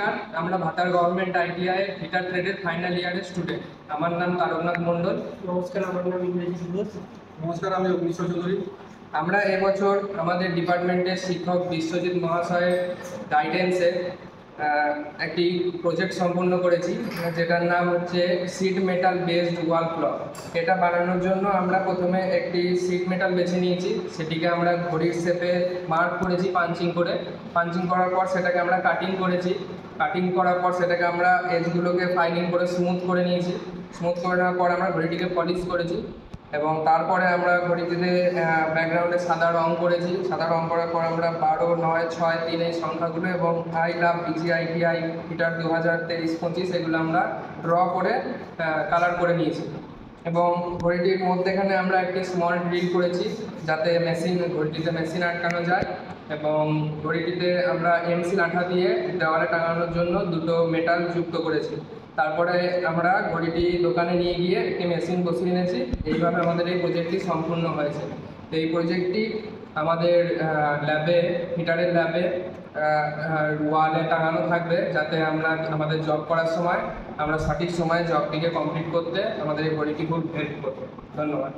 নমস্কার, আমরা ভাতার গভর্নমেন্ট আইটিআই ফিটার ট্রেডের ফাইনাল ইয়ারের স্টুডেন্ট। আমার নাম তারকনাথ মণ্ডল। নমস্কার, আমার নাম ইংরেজি ঘোষ। নমস্কার, আমি অগ্নিশ্বর চৌধুরী। আমরা এবছর আমাদের ডিপার্টমেন্টের শিক্ষক বিশ্বজিৎ মহাশয়ের গাইডেন্সে একটি প্রজেক্ট সম্পূর্ণ করেছি, যেটার নাম হচ্ছে sheet metal based wall clock. এটা বানানোর জন্য আমরা প্রথমে একটি সিট মেটাল বেছে নিয়েছি, সেটিকে আমরা ঘড়ির শেপে মার্ক করেছি পাঞ্চিং করার পর সেটাকে আমরা কাটিং করেছি। কাটিং করার পর সেটাকে আমরা এজগুলোকে ফাইলিং করে স্মুথ করে নিয়েছি। স্মুথ করে নেওয়ার পর আমরা ঘড়িটিকে পলিশ করেছি এবং তারপরে আমরা ঘড়িটিতে ব্যাকগ্রাউন্ডে সাদা রং করেছি। সাদা রং করার পর আমরা 12, 9, 6, 3 এই সংখ্যাগুলো এবং আই লাভ বিজিআইটিআই ফিটার 2023-25 এগুলো আমরা ড্র করে কালার করে নিয়েছি। এবং ঘড়িটির মধ্যেখানে আমরা একটি স্মল ড্রিল করেছি, যাতে ঘড়িটিতে মেশিন আটকানো যায়। এবং ঘড়িটিতে আমরা এমসিল আঠা দিয়ে দেওয়ালে টাঙানোর জন্য দুটো মেটাল যুক্ত করেছি। তারপরে আমরা ঘড়িটি দোকানে নিয়ে গিয়ে একটি মেশিন বসিয়ে এনেছি। এইভাবে আমাদের এই প্রজেক্টটি সম্পূর্ণ হয়েছে। এই প্রজেক্টটি আমাদের ফিটারের ল্যাবে ওয়ালে টাঙানো থাকবে, যাতে আমরা আমাদের জব করার সময় আমরা সঠিক সময়ে জবটিকে কমপ্লিট করতে আমাদের এই ঘড়িটি খুব হেল্প করবে। ধন্যবাদ।